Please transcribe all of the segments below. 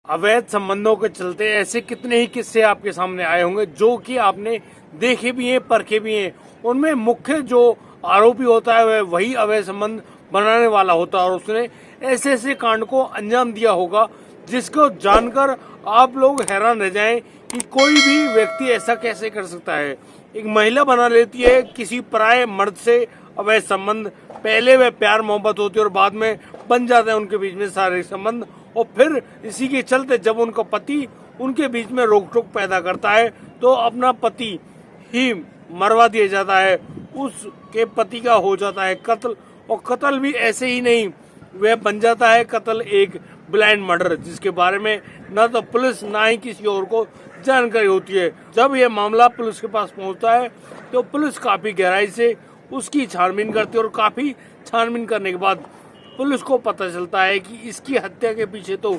अवैध संबंधों के चलते ऐसे कितने ही किस्से आपके सामने आए होंगे जो कि आपने देखे भी हैं, परखे भी हैं। उनमें मुख्य जो आरोपी होता है वह वही अवैध संबंध बनाने वाला होता है और उसने ऐसे ऐसे कांड को अंजाम दिया होगा जिसको जानकर आप लोग हैरान रह जाएं कि कोई भी व्यक्ति ऐसा कैसे कर सकता है। एक महिला बना लेती है किसी पराये मर्द से अवैध संबंध, पहले वह प्यार मोहब्बत होती है और बाद में बन जाते हैं उनके बीच में शारीरिक संबंध, और फिर इसी के चलते जब उनका पति उनके बीच में रोक टोक पैदा करता है तो अपना पति ही मरवा दिया जाता है, उसके पति का हो जाता है कत्ल। और कत्ल भी ऐसे ही नहीं, वह बन जाता है कत्ल एक ब्लाइंड मर्डर जिसके बारे में न तो पुलिस ना ही किसी और को जानकारी होती है। जब यह मामला पुलिस के पास पहुंचता है तो पुलिस काफी गहराई से उसकी छानबीन करती है और काफी छानबीन करने के बाद पुलिस को पता चलता है कि इसकी हत्या के पीछे तो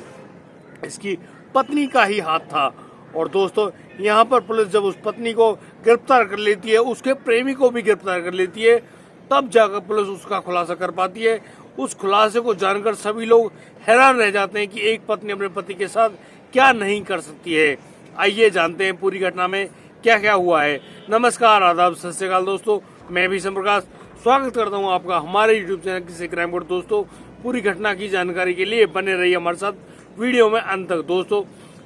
इसकी पत्नी का ही हाथ था। और दोस्तों, यहाँ पर पुलिस जब उस पत्नी को गिरफ्तार कर लेती है, उसके प्रेमी को भी गिरफ्तार कर लेती है, तब जाकर पुलिस उसका खुलासा कर पाती है। उस खुलासे को जानकर सभी लोग हैरान रह जाते हैं कि एक पत्नी अपने पति के साथ क्या नहीं कर सकती है। आइए जानते हैं पूरी घटना में क्या क्या हुआ है। नमस्कार, आदाब, सत श्री अकाल दोस्तों, मैं भी प्रकाश स्वागत करता हूं आपका हमारे यूट्यूब चैनल किसी क्राइम कोड। दोस्तों, पूरी घटना की जानकारी के लिए बने रहिए हमारे साथ वीडियो में अंत तक। दोस्तों,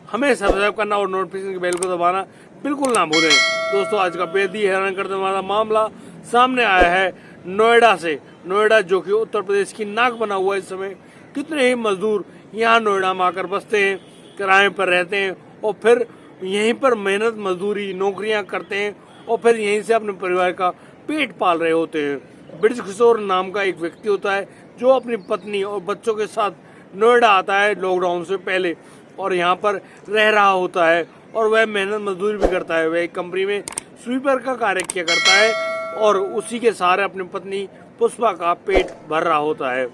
हमें सब्सक्राइब करना और नोटिफिकेशन की बेल को दबाना बिल्कुल ना भूलें। दोस्तों, आज का बेहद ही हैरान करने वाला मामला सामने आया है नोएडा से। नोएडा जो कि उत्तर प्रदेश की नाक बना हुआ है। इस समय कितने ही मजदूर यहाँ नोएडा में आकर बसते हैं, किराए पर रहते हैं और फिर यहीं पर मेहनत मजदूरी नौकरियां करते हैं और फिर यहीं से अपने परिवार का पेट पाल रहे होते हैं। ब्रिज किशोर नाम का एक व्यक्ति होता है जो अपनी पत्नी और बच्चों के साथ नोएडा आता है लॉकडाउन से पहले और यहाँ पर रह रहा होता है और वह मेहनत मजदूरी भी करता है। वह एक कंपनी में स्वीपर का कार्य किया करता है और उसी के सहारे अपनी पत्नी पुष्पा का पेट भर रहा होता है।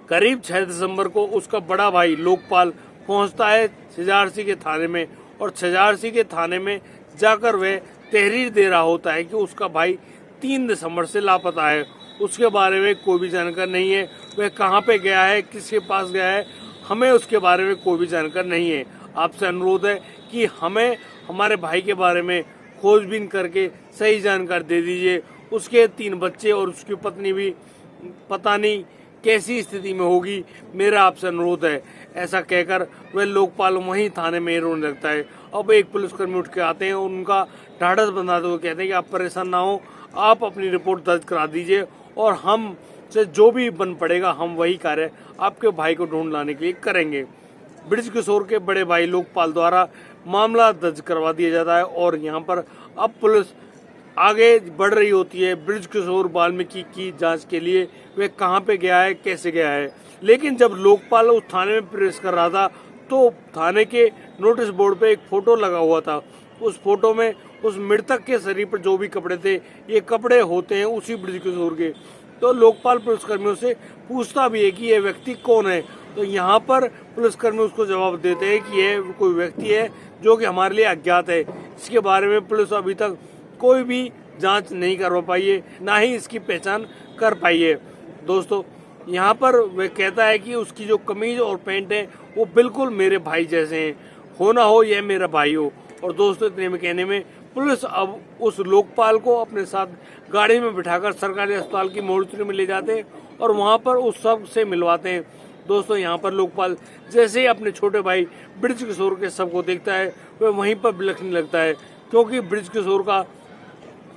करीब 6 दिसंबर को उसका बड़ा भाई लोकपाल पहुंचता है छजारसी के थाने में और छजारसी के थाने में जाकर वह तहरीर दे रहा होता है कि उसका भाई 3 दिसंबर से लापता है। उसके बारे में कोई भी जानकारी नहीं है, वह कहाँ पे गया है, किसके पास गया है, हमें उसके बारे में कोई भी जानकारी नहीं है। आपसे अनुरोध है कि हमें हमारे भाई के बारे में खोजबीन करके सही जानकारी दे दीजिए। उसके 3 बच्चे और उसकी पत्नी भी पता नहीं कैसी स्थिति में होगी, मेरा आपसे अनुरोध है। ऐसा कहकर वह लोकपाल वहीं थाने में रोने लगता है। अब एक पुलिसकर्मी उठ के आते हैं और उनका ढाढ़स बंधाते हुए कहते हैं कि आप परेशान ना हो, आप अपनी रिपोर्ट दर्ज करा दीजिए और हम से जो भी बन पड़ेगा हम वही कार्य आपके भाई को ढूंढ लाने के लिए करेंगे। ब्रिज किशोर के बड़े भाई लोकपाल द्वारा मामला दर्ज करवा दिया जाता है और यहाँ पर अब पुलिस आगे बढ़ रही होती है ब्रिज किशोर वाल्मीकि की जांच के लिए। वह कहाँ पे गया है, कैसे गया है। लेकिन जब लोकपाल उस थाने में प्रवेश कर रहा था तो थाने के नोटिस बोर्ड पे एक फोटो लगा हुआ था। उस फोटो में उस मृतक के शरीर पर जो भी कपड़े थे, ये कपड़े होते हैं उसी ब्रिज किशोर के। तो लोकपाल पुलिसकर्मियों से पूछता भी है कि यह व्यक्ति कौन है। तो यहाँ पर पुलिसकर्मी उसको जवाब देते हैं कि यह कोई व्यक्ति है जो कि हमारे लिए अज्ञात है। इसके बारे में पुलिस अभी तक कोई भी जांच नहीं करवा पाई है, ना ही इसकी पहचान कर पाई है। दोस्तों, यहाँ पर वह कहता है कि उसकी जो कमीज और पैंट है वो बिल्कुल मेरे भाई जैसे हैं, हो ना हो यह मेरा भाई हो। और दोस्तों, इतने में कहने में पुलिस अब उस लोकपाल को अपने साथ गाड़ी में बिठाकर सरकारी अस्पताल की मोर्चरी में ले जाते हैं और वहाँ पर उस सब से मिलवाते हैं। दोस्तों, यहाँ पर लोकपाल जैसे ही अपने छोटे भाई ब्रिज किशोर के शव को देखता है वह वहीं पर बिलखने लगता है, क्योंकि ब्रिज किशोर का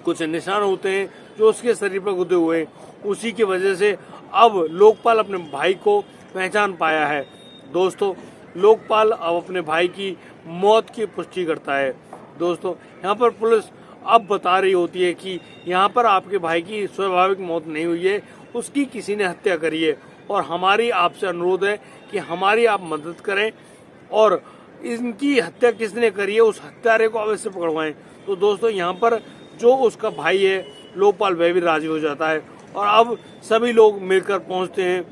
कुछ निशान होते हैं जो उसके शरीर पर गुदे हुए हैं। उसी की वजह से अब लोकपाल अपने भाई को पहचान पाया है। दोस्तों, लोकपाल अब अपने भाई की मौत की पुष्टि करता है। दोस्तों, यहाँ पर पुलिस अब बता रही होती है कि यहाँ पर आपके भाई की स्वाभाविक मौत नहीं हुई है, उसकी किसी ने हत्या करी है और हमारी आपसे अनुरोध है कि हमारी आप मदद करें और इनकी हत्या किसने करी है उस हत्यारे को अवश्य पकड़वाएं। तो दोस्तों, यहाँ पर जो उसका भाई है लोकपाल वह भी राजी हो जाता है और अब सभी लोग मिलकर पहुंचते हैं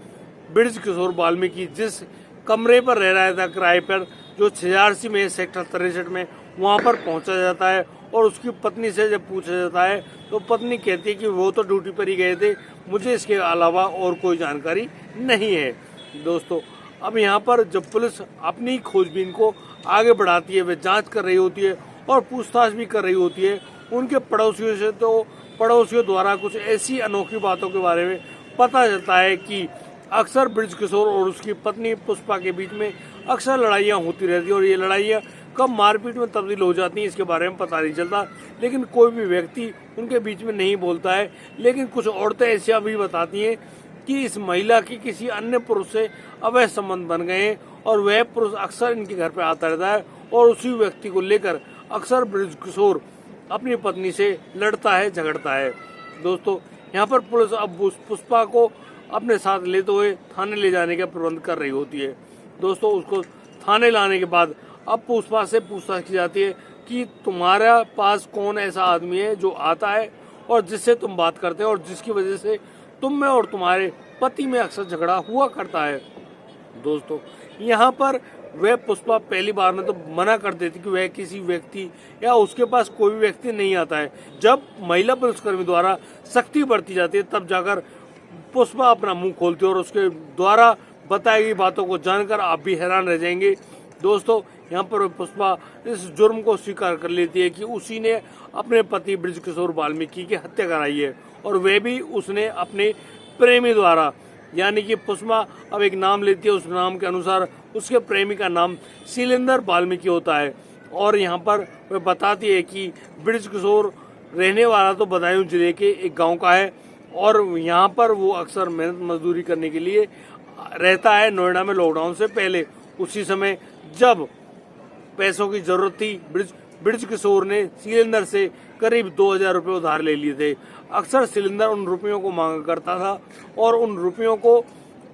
ब्रिज किशोर वाल्मीकि जिस कमरे पर रह रहा था किराए पर, जो छजारसी में सेक्टर 63 में, वहां पर पहुंचा जाता है। और उसकी पत्नी से जब पूछा जाता है तो पत्नी कहती है कि वो तो ड्यूटी पर ही गए थे, मुझे इसके अलावा और कोई जानकारी नहीं है। दोस्तों, अब यहाँ पर जब पुलिस अपनी खोजबीन को आगे बढ़ाती है, वे जांच कर रही होती है और पूछताछ भी कर रही होती है उनके पड़ोसियों से, तो पड़ोसियों द्वारा कुछ ऐसी अनोखी बातों के बारे में पता चलता है कि अक्सर ब्रिज किशोर और उसकी पत्नी पुष्पा के बीच में अक्सर लड़ाइयाँ होती रहती है और ये लड़ाइयाँ कब मारपीट में तब्दील हो जाती हैं इसके बारे में पता नहीं चलता। लेकिन कोई भी व्यक्ति उनके बीच में नहीं बोलता है। लेकिन कुछ औरतें ऐसा भी बताती हैं कि इस महिला की किसी अन्य पुरुष से अवैध संबंध बन गए हैं और वह पुरुष अक्सर इनके घर पर आता रहता है और उसी व्यक्ति को लेकर अक्सर ब्रिज किशोर अपनी पत्नी से लड़ता है, झगड़ता है। दोस्तों, यहाँ पर पुलिस अब पुष्पा को अपने साथ लेते हुए थाने ले जाने का प्रबंध कर रही होती है। दोस्तों, उसको थाने लाने के बाद अब पुष्पा से पूछताछ की जाती है कि तुम्हारा पास कौन ऐसा आदमी है जो आता है और जिससे तुम बात करते हो और जिसकी वजह से तुम में और तुम्हारे पति में अक्सर झगड़ा हुआ करता है। दोस्तों, यहाँ पर वह पुष्पा पहली बार में तो मना कर देती कि वह किसी व्यक्ति या उसके पास कोई भी व्यक्ति नहीं आता है। जब महिला पुलिसकर्मी द्वारा सख्ती बढ़ती जाती है तब जाकर पुष्पा अपना मुंह खोलती है और उसके द्वारा बताई गई बातों को जानकर आप भी हैरान रह जाएंगे। दोस्तों, यहाँ पर पुष्पा इस जुर्म को स्वीकार कर लेती है कि उसी ने अपने पति ब्रिज किशोर वाल्मीकि की हत्या कराई है और वह भी उसने अपने प्रेमी द्वारा, यानी कि पुष्पा अब एक नाम लेती है, उस नाम के अनुसार उसके प्रेमी का नाम शैलेंद्र वाल्मीकि होता है। और यहाँ पर वह बताती है कि ब्रिज किशोर रहने वाला तो बदायूं जिले के एक गांव का है और यहाँ पर वो अक्सर मेहनत मजदूरी करने के लिए रहता है नोएडा में लॉकडाउन से पहले। उसी समय जब पैसों की जरूरत थी, ब्रिज किशोर ने शैलेंद्र से करीब 2000 रुपये उधार ले लिए थे। अक्सर शैलेंद्र उन रुपयों को मांगा करता था और उन रुपयों को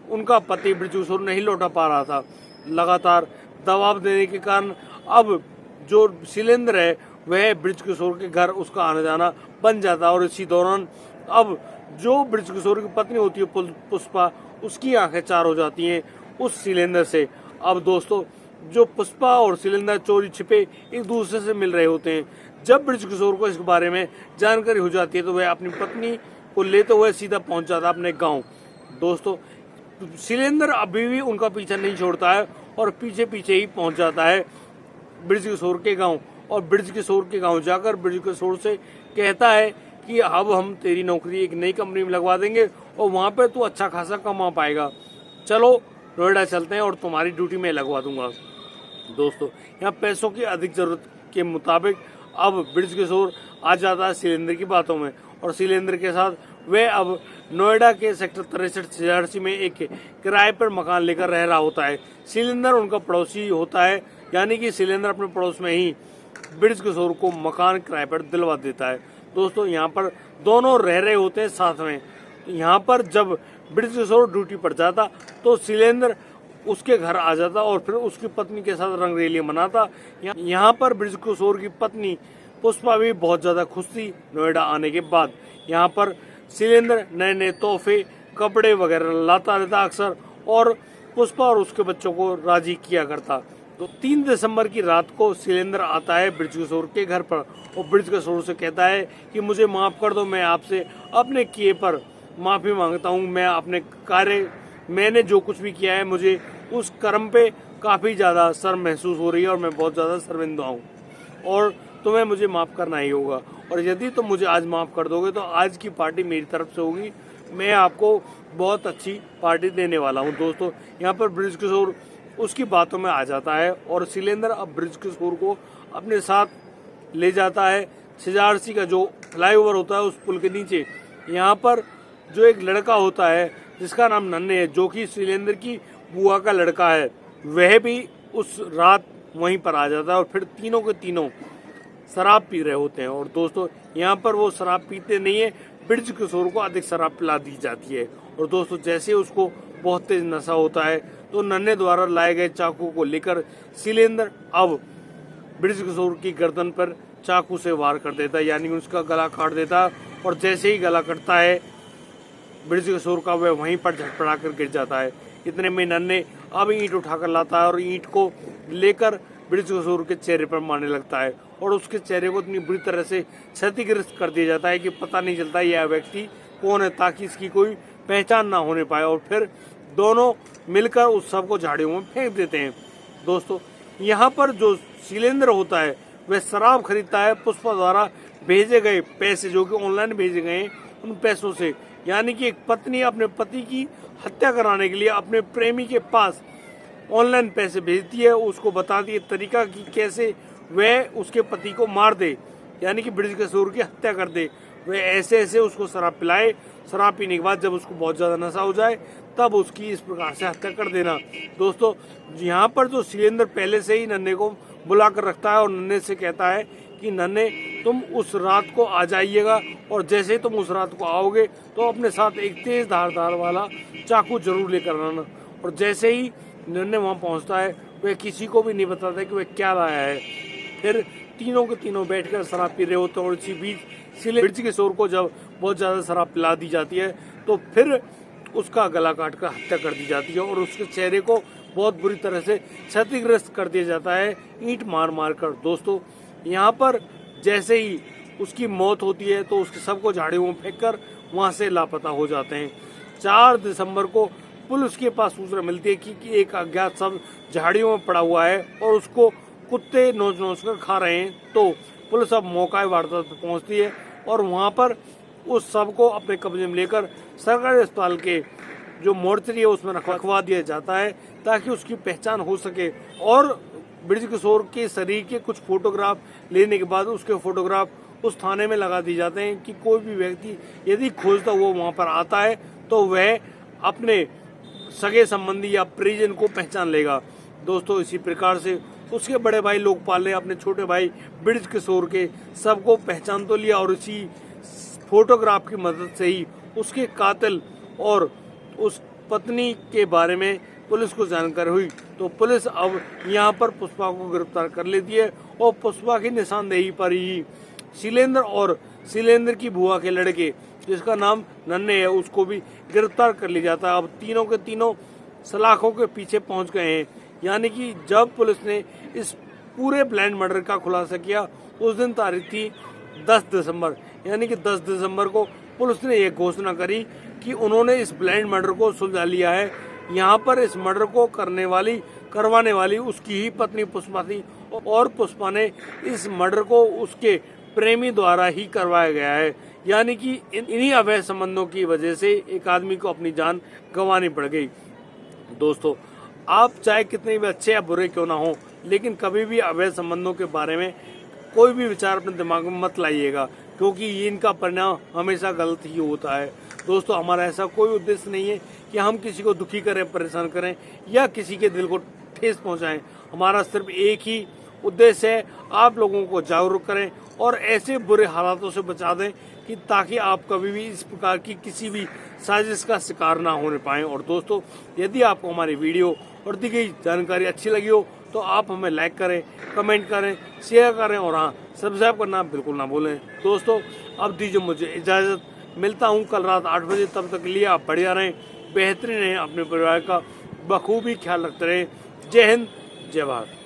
उनका पति ब्रिज किशोर नहीं लौटा पा रहा था। लगातार दबाव देने के कारण अब जो शैलेंद्र है वह ब्रिज किशोर के घर उसका आना जाना बन जाता है और इसी दौरान अब जो ब्रिज किशोर की पत्नी होती है पुष्पा, उसकी आंखें चार हो जाती हैं उस शैलेंद्र से। अब दोस्तों, जो पुष्पा और शैलेंद्र चोरी छिपे एक दूसरे से मिल रहे होते हैं। जब ब्रिज किशोर को इस बारे में जानकारी हो जाती है तो वह अपनी पत्नी को लेते हुए सीधा पहुंच जाता है अपने गांव। दोस्तों, शैलेंद्र अभी भी उनका पीछा नहीं छोड़ता है और पीछे पीछे ही पहुंच जाता है ब्रिज किशोर के गांव और ब्रिज किशोर के गांव जाकर ब्रिज किशोर से कहता है कि अब हम तेरी नौकरी एक नई कंपनी में लगवा देंगे और वहां पे तू अच्छा खासा कमा पाएगा। चलो नोएडा चलते हैं और तुम्हारी ड्यूटी में लगवा दूंगा। दोस्तों, यहाँ पैसों की अधिक जरूरत के मुताबिक अब ब्रिज किशोर आ जाता है शैलेंद्र की बातों में और शैलेंद्र के साथ वे अब नोएडा के सेक्टर 63 में एक किराए पर मकान लेकर रह रहा होता है। शैलेंद्र उनका पड़ोसी होता है, यानी कि शैलेंद्र अपने पड़ोस में ही ब्रिज किशोर को मकान किराए पर दिलवा देता है। दोस्तों, यहाँ पर दोनों रह रहे होते हैं साथ में। यहाँ पर जब ब्रिज किशोर ड्यूटी पर जाता तो शैलेंद्र उसके घर आ जाता और फिर उसकी पत्नी के साथ रंगरेलियां मनाता। यहाँ पर ब्रिज किशोर की पत्नी पुष्पा भी बहुत ज्यादा खुश थी नोएडा आने के बाद। यहाँ पर शैलेंद्र नए नए तोहफे, कपड़े वगैरह लाता रहता अक्सर और पुष्पा और उसके बच्चों को राजी किया करता। तो 3 दिसंबर की रात को शैलेंद्र आता है ब्रिज किशोर के घर पर और ब्रिज किशोर से कहता है कि मुझे माफ कर दो, मैं आपसे अपने किए पर माफी मांगता हूँ। मैं अपने मैंने जो कुछ भी किया है मुझे उस कर्म पे काफी ज्यादा शर्म महसूस हो रही है और मैं बहुत ज्यादा शर्मिंदा हूँ और तुम्हें मुझे माफ करना ही होगा। और यदि तुम मुझे आज माफ कर दोगे तो आज की पार्टी मेरी तरफ से होगी, मैं आपको बहुत अच्छी पार्टी देने वाला हूँ। दोस्तों, यहाँ पर ब्रिज किशोर उसकी बातों में आ जाता है और शैलेंद्र अब ब्रिज किशोर को अपने साथ ले जाता है CHRC का जो फ्लाईओवर होता है उस पुल के नीचे। यहाँ पर जो एक लड़का होता है जिसका नाम नन्हे है, जो कि शैलेंद्र की बुआ का लड़का है, वह भी उस रात वहीं पर आ जाता है और फिर तीनों के तीनों शराब पी रहे होते हैं। और दोस्तों, यहाँ पर वो शराब पीते नहीं है, ब्रिज किशोर को अधिक शराब पिला दी जाती है। और दोस्तों, जैसे उसको बहुत तेज नशा होता है तो नन्हे द्वारा लाए गए चाकू को लेकर शैलेंद्र अब ब्रिज किशोर की गर्दन पर चाकू से वार कर देता है, यानी उसका गला काट देता है। और जैसे ही गला कटता है ब्रिज किशोर का, वह वहीं पर झटपटा कर गिर जाता है। इतने में नन्हे अब ईंट उठाकर लाता है और ईंट को लेकर ब्रिज किशोर के चेहरे पर मारने लगता है और उसके चेहरे को इतनी बुरी तरह से क्षतिग्रस्त कर दिया जाता है कि पता नहीं चलता यह व्यक्ति कौन है, ताकि इसकी कोई पहचान ना होने पाए। और फिर दोनों मिलकर उस शव को झाड़ियों में फेंक देते हैं। दोस्तों, यहाँ पर जो शैलेंद्र होता है वह शराब खरीदता है पुष्पा द्वारा भेजे गए पैसे, जो कि ऑनलाइन भेजे गए हैं, उन पैसों से। यानी कि एक पत्नी अपने पति की हत्या कराने के लिए अपने प्रेमी के पास ऑनलाइन पैसे भेजती है, उसको बताती है तरीका कि कैसे वह उसके पति को मार दे, यानी कि बृज किशोर की हत्या कर दे। वह ऐसे ऐसे उसको शराब पिलाए, शराब पीने के बाद जब उसको बहुत ज़्यादा नशा हो जाए तब उसकी इस प्रकार से हत्या कर देना। दोस्तों, यहाँ पर जो शैलेंद्र पहले से ही नन्हे को बुला कर रखता है और नन्हे से कहता है कि नन्हे, तुम उस रात को आ जाइएगा, और जैसे ही तुम उस रात को आओगे तो अपने साथ एक तेज धारदार वाला चाकू जरूर लेकर आना। और जैसे ही नन्हे वहाँ पहुँचता है वह किसी को भी नहीं बताता कि वह क्या लाया है। फिर तीनों के तीनों बैठकर शराब पी रहे होते हैं, और इसी बीच बृज किशोर को जब बहुत ज़्यादा शराब पिला दी जाती है तो फिर उसका गला काट कर हत्या कर दी जाती है, और उसके चेहरे को बहुत बुरी तरह से क्षतिग्रस्त कर दिया जाता है ईंट मार मार कर। दोस्तों, यहाँ पर जैसे ही उसकी मौत होती है तो उसके शव को झाड़ियों में फेंक कर वहाँ से लापता हो जाते हैं। 4 दिसंबर को पुलिस के पास सूचना मिलती है कि एक अज्ञात शव झाड़ियों में पड़ा हुआ है और उसको कुत्ते नोच नोच कर खा रहे हैं। तो पुलिस अब मौका वारदात पर पहुंचती है और वहां पर उस शव को अपने कब्जे में लेकर सरकारी अस्पताल के जो मोर्चरी है उसमें रखवा दिया जाता है, ताकि उसकी पहचान हो सके। और बृज किशोर के शरीर के कुछ फोटोग्राफ लेने के बाद उसके फोटोग्राफ उस थाने में लगा दिए जाते हैं कि कोई भी व्यक्ति यदि खोजता हुआ वहां पर आता है तो वह अपने सगे संबंधी या परिजन को पहचान लेगा। दोस्तों, इसी प्रकार से उसके बड़े भाई लोकपाल ने अपने छोटे भाई बृज किशोर के सबको पहचान तो लिया, और इसी फोटोग्राफ की मदद से ही उसके कातिल और उस पत्नी के बारे में पुलिस को जानकारी हुई। तो पुलिस अब यहाँ पर पुष्पा को गिरफ्तार कर लेती है, और पुष्पा की निशानदेही पर ही शैलेंद्र और शैलेंद्र की बुआ के लड़के, जिसका नाम नन्हे है, उसको भी गिरफ्तार कर लिया जाता है। अब तीनों के तीनों सलाखों के पीछे पहुंच गए हैं। यानी कि जब पुलिस ने इस पूरे ब्लाइंड मर्डर का खुलासा किया उस दिन तारीख थी 10 दिसंबर, यानी कि 10 दिसंबर को पुलिस ने यह घोषणा करी कि उन्होंने इस ब्लाइंड मर्डर को सुलझा लिया है। यहाँ पर इस मर्डर को करवाने वाली उसकी ही पत्नी पुष्पा थी, और पुष्पा ने इस मर्डर को उसके प्रेमी द्वारा ही करवाया गया है। यानी कि इन्हीं अवैध संबंधों की वजह से एक आदमी को अपनी जान गंवानी पड़ गई। दोस्तों, आप चाहे कितने भी अच्छे या बुरे क्यों ना हो, लेकिन कभी भी अवैध संबंधों के बारे में कोई भी विचार अपने दिमाग में मत लाइएगा, क्योंकि ये इनका परिणाम हमेशा गलत ही होता है। दोस्तों, हमारा ऐसा कोई उद्देश्य नहीं है कि हम किसी को दुखी करें, परेशान करें या किसी के दिल को ठेस पहुंचाएं। हमारा सिर्फ एक ही उद्देश्य है, आप लोगों को जागरूक करें और ऐसे बुरे हालातों से बचा दें कि ताकि आप कभी भी इस प्रकार की किसी भी साजिश का शिकार ना होने पाएं। और दोस्तों, यदि आपको हमारी वीडियो और दी गई जानकारी अच्छी लगी हो तो आप हमें लाइक करें, कमेंट करें, शेयर करें, और हाँ, सब्सक्राइब करना बिल्कुल ना भूलें। दोस्तों, अब दीजिए मुझे इजाज़त, मिलता हूँ कल रात 8 बजे। तब तक के लिए आप बढ़िया रहें, बेहतरीन रहें, अपने परिवार का बखूबी ख्याल रखते रहें। जय हिंद, जय भारत।